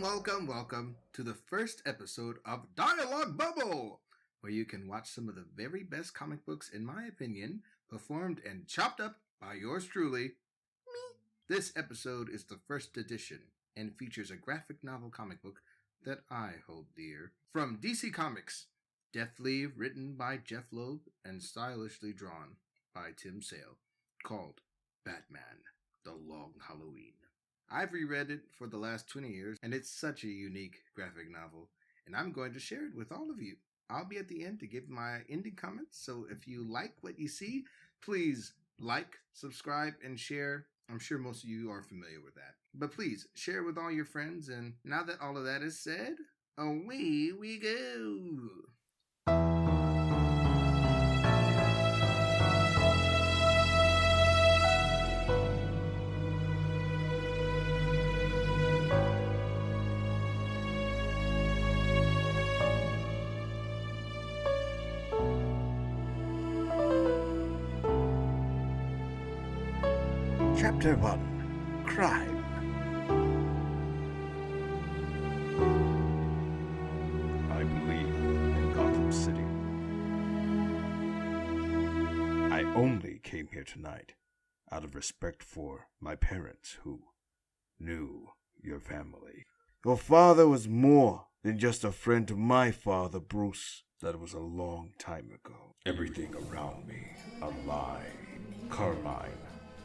Welcome to the first episode of Dialogue Bubble, where you can watch some of the very best comic books, in my opinion, performed and chopped up by yours truly, me. This episode is the first edition and features a graphic novel comic book that I hold dear. From DC Comics, deftly written by Jeff Loeb and stylishly drawn by Tim Sale, called Batman: The Long Halloween. I've reread it for the last 20 years, and it's such a unique graphic novel, and I'm going to share it with all of you. I'll be at the end to give my ending comments, so if you like what you see, please like, subscribe, and share. I'm sure most of you are familiar with that. But please, share with all your friends, and now that all of that is said, away we go! Chapter 1. Crime. I'm Lee in Gotham City. I only came here tonight out of respect for my parents who knew your family. Your father was more than just a friend to my father, Bruce. That was a long time ago. Everything around me, a lie. Carmine,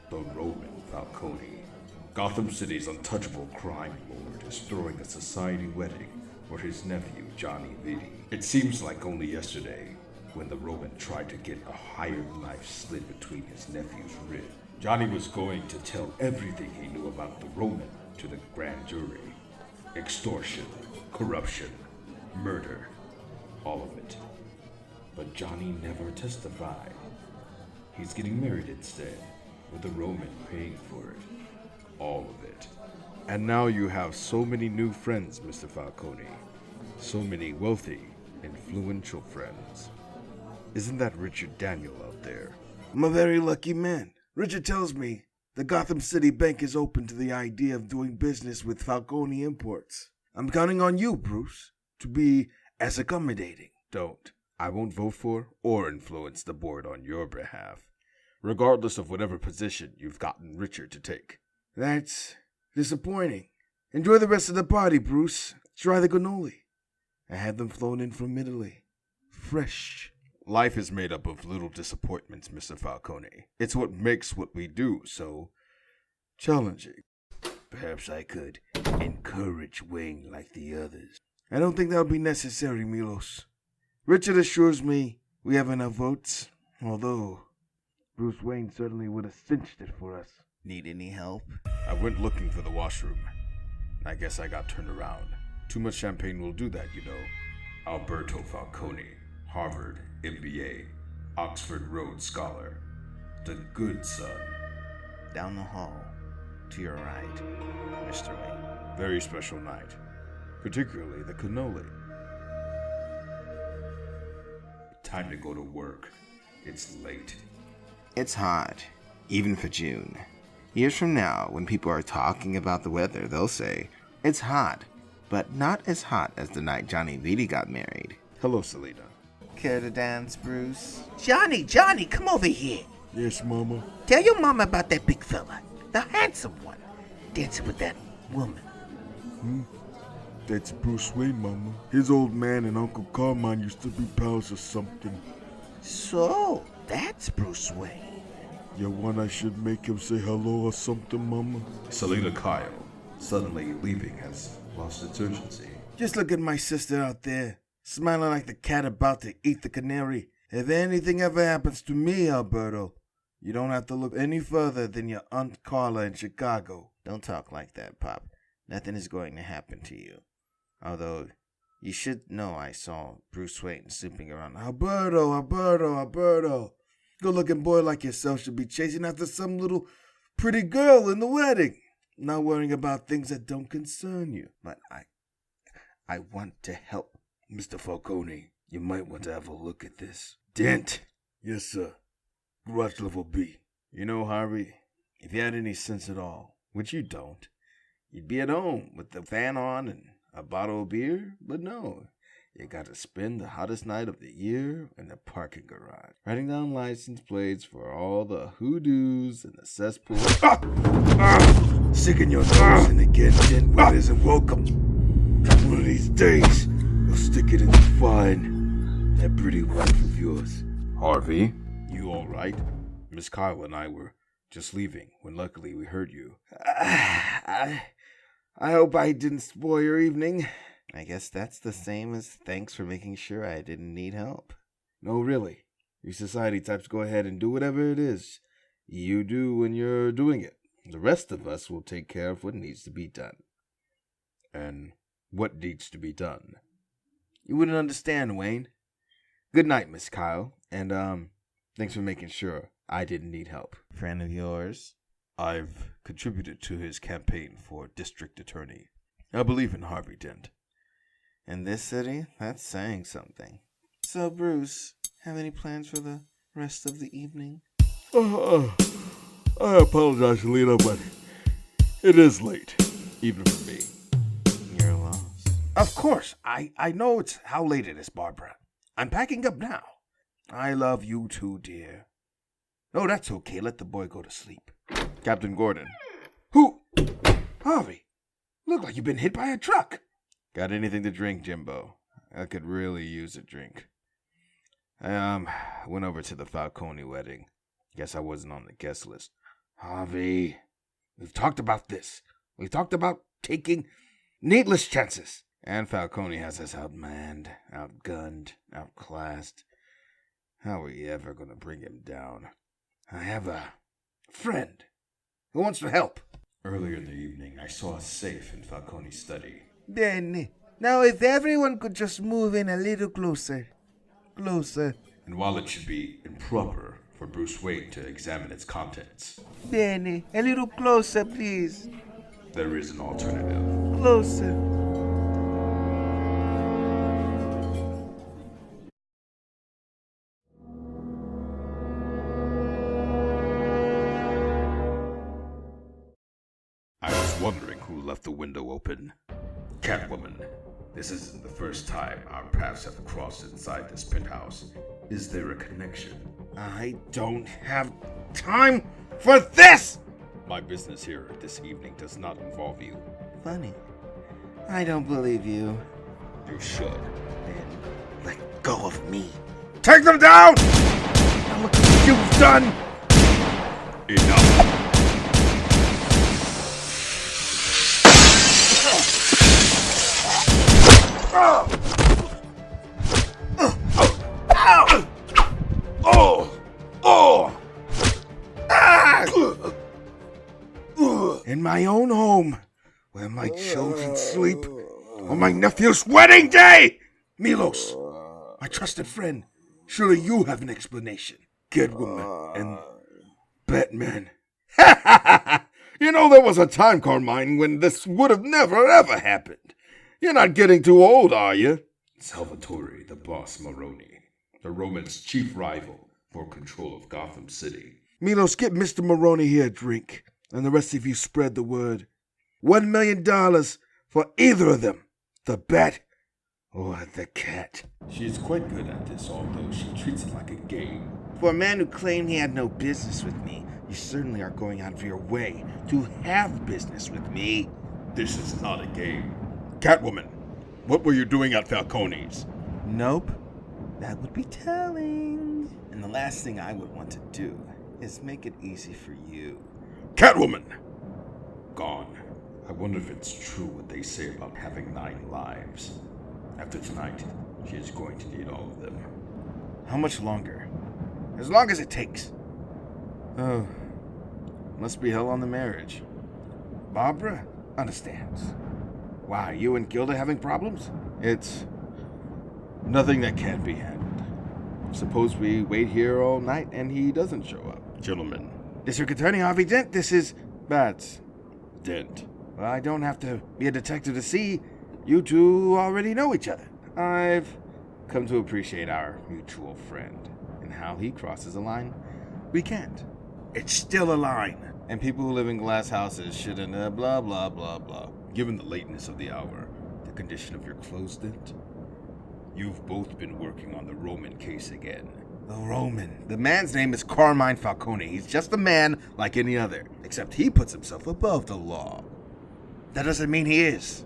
the Roman Falcone. Gotham City's untouchable crime lord is throwing a society wedding for his nephew, Johnny Vitti. It seems like only yesterday when the Roman tried to get a hired knife slid between his nephew's rib. Johnny was going to tell everything he knew about the Roman to the grand jury. Extortion, corruption, murder, all of it. But Johnny never testified. He's getting married instead, with the Roman paying for it. All of it. And now you have so many new friends, Mr. Falcone. So many wealthy, influential friends. Isn't that Richard Daniel out there? I'm a very lucky man. Richard tells me the Gotham City Bank is open to the idea of doing business with Falcone Imports. I'm counting on you, Bruce, to be as accommodating. Don't. I won't vote for or influence the board on your behalf, regardless of whatever position you've gotten Richard to take. That's disappointing. Enjoy the rest of the party, Bruce. Try the cannoli. I had them flown in from Italy. Fresh. Life is made up of little disappointments, Mr. Falcone. It's what makes what we do so challenging. Perhaps I could encourage Wayne like the others. I don't think that'll be necessary, Milos. Richard assures me we have enough votes, although Bruce Wayne certainly would have cinched it for us. Need any help? I went looking for the washroom. I guess I got turned around. Too much champagne will do that, you know. Alberto Falcone, Harvard, MBA, Oxford Rhodes Scholar. The good son. Down the hall, to your right, Mr. Wayne. Very special night. Particularly the cannoli. Time to go to work. It's late. It's hot, even for June. Years from now, when people are talking about the weather, they'll say, it's hot, but not as hot as the night Johnny Vitti got married. Hello, Selena. Care to dance, Bruce? Johnny, come over here. Yes, Mama. Tell your mama about that big fella, the handsome one, dancing with that woman. That's Bruce Wayne, Mama. His old man and Uncle Carmine used to be pals or something. So, that's Bruce Wayne. You want I should make him say hello or something, Mama? Selena Kyle, suddenly leaving, has lost its urgency. Just look at my sister out there, smiling like the cat about to eat the canary. If anything ever happens to me, Alberto, you don't have to look any further than your Aunt Carla in Chicago. Don't talk like that, Pop. Nothing is going to happen to you. Although, you should know I saw Bruce Wayne snooping around. Alberto. Good-looking boy like yourself should be chasing after some little pretty girl in the wedding, not worrying about things that don't concern you. But I want to help. Mr. Falcone, you might want to have a look at this. Dent. Yes, sir. Garage level B. You know, Harvey, if you had any sense at all, which you don't, You'd be at home with the fan on and a bottle of beer, but no. You got to spend the hottest night of the year in the parking garage, writing down license plates for all the hoodoos and the cesspool. Sticking your nose in again, Dent, where it isn't welcome. One of these days, you'll stick it in to find that pretty wife of yours. Harvey? You all right? Miss Kyle and I were just leaving when luckily we heard you. I hope I didn't spoil your evening. I guess that's the same as thanks for making sure I didn't need help. No, really. You society types go ahead and do whatever it is you do when you're doing it. The rest of us will take care of what needs to be done. And what needs to be done? You wouldn't understand, Wayne. Good night, Miss Kyle. And, thanks for making sure I didn't need help. Friend of yours? I've contributed to his campaign for district attorney. I believe in Harvey Dent. In this city? That's saying something. So, Bruce, have any plans for the rest of the evening? I apologize, Lena, but it is late, even for me. You're lost. Of course, I know it's how late it is, Barbara. I'm packing up now. I love you too, dear. No, that's okay. Let the boy go to sleep. Captain Gordon. Who? Harvey, look like you've been hit by a truck. Got anything to drink, Jimbo? I could really use a drink. I went over to the Falcone wedding. Guess I wasn't on the guest list. Harvey, we've talked about this. We've talked about taking needless chances. And Falcone has us outmanned, outgunned, outclassed. How are we ever going to bring him down? I have a friend who wants to help. Earlier in the evening, I saw a safe in Falcone's study. Then, now if everyone could just move in a little closer. Closer. And while it should be improper for Bruce Wayne to examine its contents, Danny, a little closer, please. there is an alternative. Closer. I was wondering who left the window open. Catwoman, this isn't the first time our paths have crossed inside this penthouse. Is there a connection? I don't have time for this! My business here this evening does not involve you. Funny. I don't believe you. You should. Then let go of me. Take them down! Now look what you've done! Enough! In my own home, where my children sleep, on my nephew's wedding day! Milos, my trusted friend, surely you have an explanation. Catwoman and Batman. You know, there was a time, Carmine, when this would have never ever happened. You're not getting too old, are you? Salvatore, the boss Maroni, the Romans' chief rival for control of Gotham City. Milos, get Mr. Maroni here a drink, and the rest of you spread the word. $1 million for either of them, the Bat or the Cat. She is quite good at this, although she treats it like a game. For a man who claimed he had no business with me, you certainly are going out of your way to have business with me. This is not a game. Catwoman, what were you doing at Falcone's? Nope. That would be telling. And the last thing I would want to do is make it easy for you. Catwoman! Gone. I wonder if it's true what they say about having 9 lives. After tonight, she is going to need all of them. How much longer? As long as it takes. Oh, must be hell on the marriage. Barbara understands. Why, you and Gilda having problems? It's nothing that can't be handled. Suppose we wait here all night and he doesn't show up. Gentlemen, District Attorney Harvey Dent, this is Bats. Dent. Well, I don't have to be a detective to see you two already know each other. I've come to appreciate our mutual friend and how he crosses a line we can't. It's still a line. And people who live in glass houses shouldn't, blah, blah, blah, blah. Given the lateness of the hour, the condition of your clothes dent, you've both been working on the Roman case again. The Roman. The man's name is Carmine Falcone. He's just a man like any other, except he puts himself above the law. That doesn't mean he is.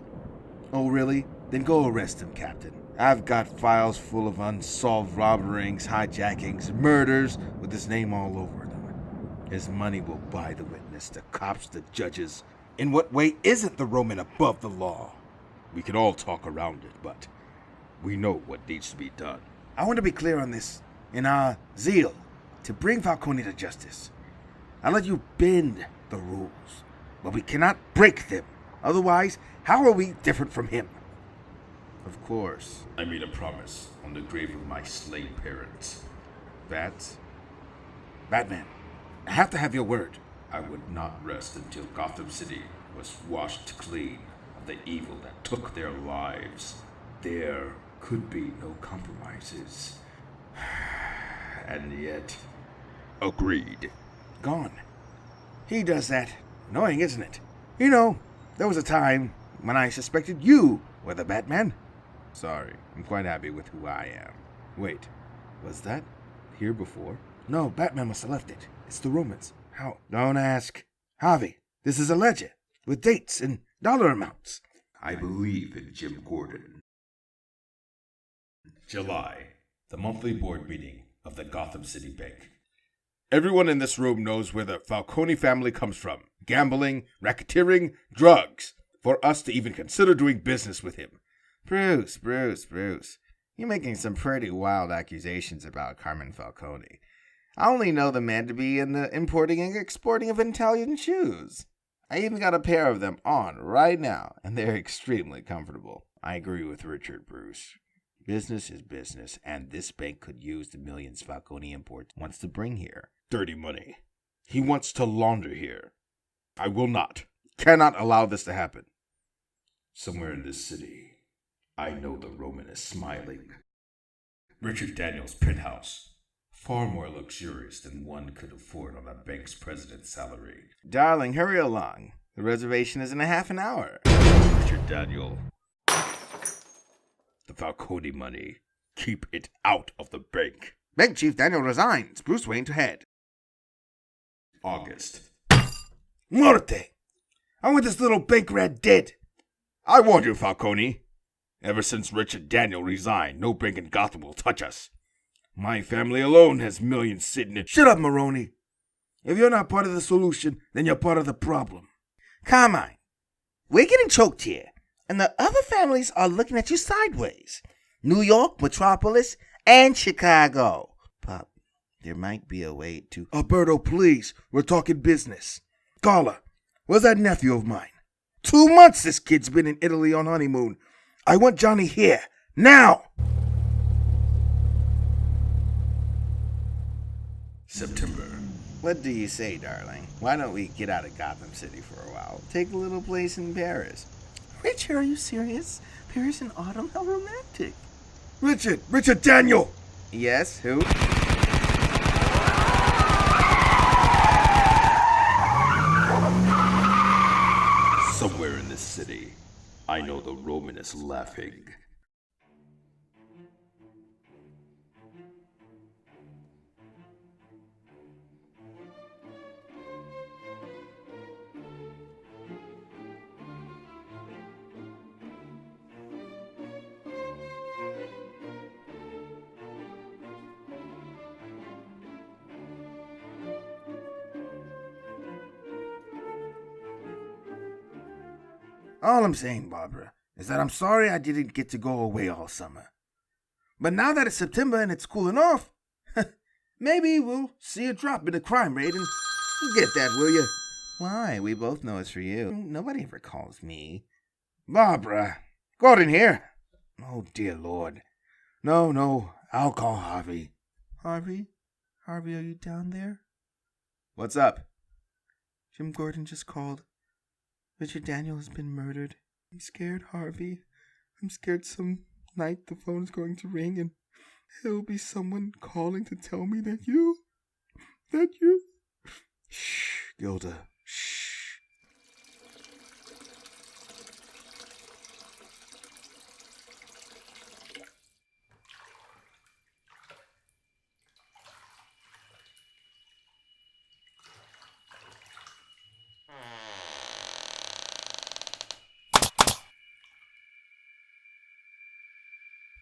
Oh, really? Then go arrest him, Captain. I've got files full of unsolved robberies, hijackings, murders with his name all over them. His money will buy the witness, the cops, the judges. In what way isn't the Roman above the law? We can all talk around it, but we know what needs to be done. I want to be clear on this. In our zeal to bring Falcone to justice, I let you bend the rules, but we cannot break them. Otherwise, how are we different from him? Of course. I made a promise on the grave of my slain parents. Batman, I have to have your word. I would not rest until Gotham City was washed clean of the evil that took their lives. There could be no compromises. And yet... Agreed. Gone. He does that. Annoying, isn't it? You know, there was a time when I suspected you were the Batman. Sorry, I'm quite happy with who I am. Wait, was that here before? No, Batman must have left it. It's the Romans. How? Don't ask. Harvey, this is a ledger with dates and dollar amounts. I believe in Jim Gordon. July, the monthly board meeting of the Gotham City Bank. Everyone in this room knows where the Falcone family comes from. Gambling, racketeering, drugs. For us to even consider doing business with him. Bruce. You're making some pretty wild accusations about Carmine Falcone. I only know the man to be in the importing and exporting of Italian shoes. I even got a pair of them on right now, and they're extremely comfortable. I agree with Richard, Bruce. Business is business, and this bank could use the millions Falcone Import wants to bring here. Dirty money. He wants to launder here. I will not, cannot allow this to happen. Somewhere in this city, I know the Roman is smiling. Richard Daniels' penthouse, far more luxurious than one could afford on a bank's president's salary. Darling, hurry along. The reservation is in a half an hour. Richard Daniel, the Falcone money, keep it out of the bank. Bank Chief Daniel resigns. Bruce Wayne to head. August. Morte! I want this little bank rat dead. I warned you, Falcone. Ever since Richard Daniel resigned, no bank in Gotham will touch us. My family alone has millions sitting in... Shut up, Maroni. If you're not part of the solution, then you're part of the problem. Carmine, we're getting choked here, and the other families are looking at you sideways. New York, Metropolis, and Chicago. Pop, there might be a way to... Alberto, please. We're talking business. Carla, where's that nephew of mine? 2 months this kid's been in Italy on honeymoon. I want Johnny here. Now! September. What do you say, darling? Why don't we get out of Gotham City for a while? Take a little place in Paris. Richard, are you serious? Paris in autumn? How romantic. Richard Daniel! Yes, who? Somewhere in this city, I know the Roman is laughing. All I'm saying, Barbara, is that I'm sorry I didn't get to go away all summer. But now that it's September and it's cooling off, maybe we'll see a drop in the crime rate and you get that, will you? Why? We both know it's for you. Nobody ever calls me. Barbara, Gordon here. Oh, dear Lord. No, I'll call Harvey. Harvey, are you down there? What's up? Jim Gordon just called. Richard Daniel has been murdered. I'm scared, Harvey. I'm scared some night the phone's going to ring and there'll be someone calling to tell me that you... Shh, Gilda.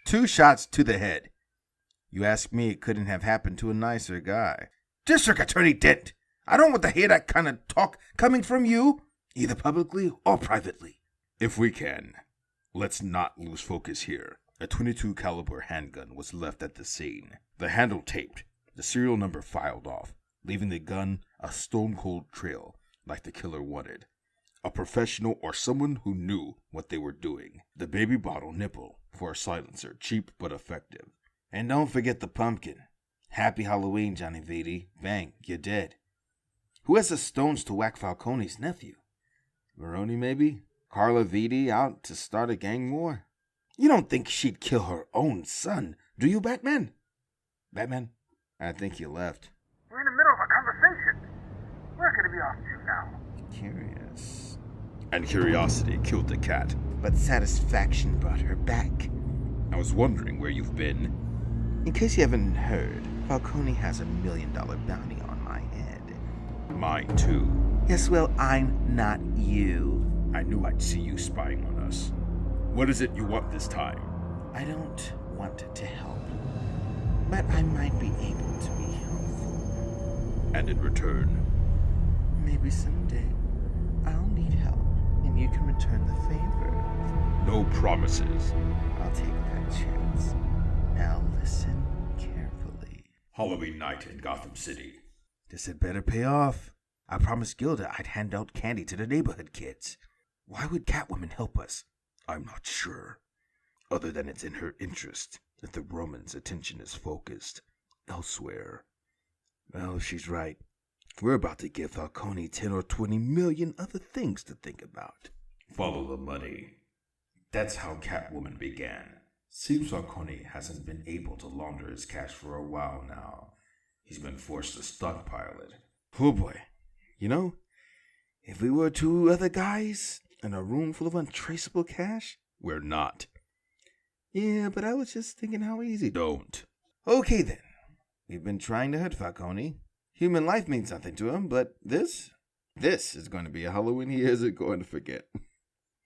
2 shots to the head. You ask me, it couldn't have happened to a nicer guy. District Attorney Dent, I don't want to hear that kind of talk coming from you, either publicly or privately. If we can, let's not lose focus here. A .22 caliber handgun was left at the scene. The handle taped, the serial number filed off, leaving the gun a stone-cold trail like the killer wanted. A professional or someone who knew what they were doing. The baby bottle nipple for a silencer, cheap but effective. And don't forget the pumpkin. Happy Halloween, Johnny Vitti. Bang, you're dead. Who has the stones to whack Falcone's nephew? Veroni, maybe? Carla Vitti out to start a gang war? You don't think she'd kill her own son, do you, Batman? Batman? I think he left. We're in the middle of a conversation. Where could it be off to now? Curious. And curiosity killed the cat. But satisfaction brought her back. I was wondering where you've been. In case you haven't heard, Falcone has $1 million bounty on my head. Mine too. Yes, well, I'm not you. I knew I'd see you spying on us. What is it you want this time? I don't want to help, but I might be able to be helpful. And in return? Maybe someday I'll need help, and you can return the favor. No promises. I'll take that chance. Now listen carefully. Halloween night in Gotham City. This had better pay off. I promised Gilda I'd hand out candy to the neighborhood kids. Why would Catwoman help us? I'm not sure. Other than it's in her interest that the Roman's attention is focused elsewhere. Well, she's right. We're about to give Falcone 10 or 20 million other things to think about. Follow the money. That's how Catwoman began. Seems Falcone hasn't been able to launder his cash for a while now. He's been forced to stockpile it. Oh boy. You know, if we were 2 other guys in a room full of untraceable cash, We're not. yeah, but I was just thinking how easy. Don't. Okay then. We've been trying to hurt Falcone. Human life means nothing to him, but this is going to be a Halloween he isn't going to forget.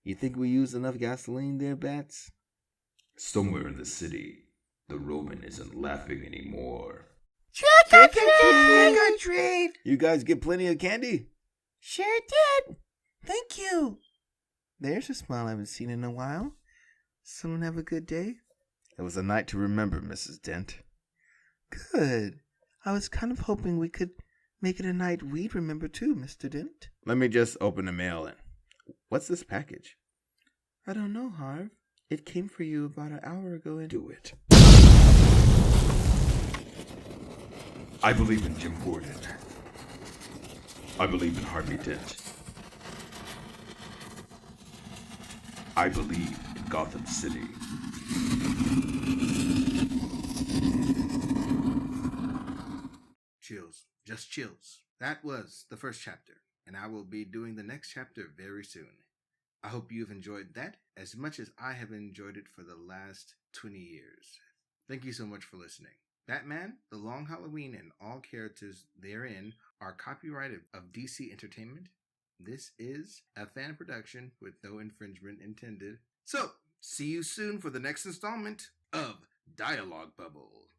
You think we used enough gasoline there, Bats? Somewhere in the city, the Roman isn't laughing anymore. Trick or treat! You guys get plenty of candy? Sure did. Thank you. There's a smile I haven't seen in a while. Someone have a good day? It was a night to remember, Mrs. Dent. Good. I was kind of hoping we could make it a night we'd remember too, Mr. Dent. Let me just open the mail in. What's this package? I don't know, Harv. It came for you about an hour ago and... Do it. I believe in Jim Gordon. I believe in Harvey Dent. I believe in Gotham City. Chills. Just chills. That was the first chapter, and I will be doing the next chapter very soon. I hope you've enjoyed that as much as I have enjoyed it for the last 20 years. Thank you so much for listening. Batman, The Long Halloween, and all characters therein are copyrighted of DC Entertainment. This is a fan production with no infringement intended. So, see you soon for the next installment of Dialogue Bubble.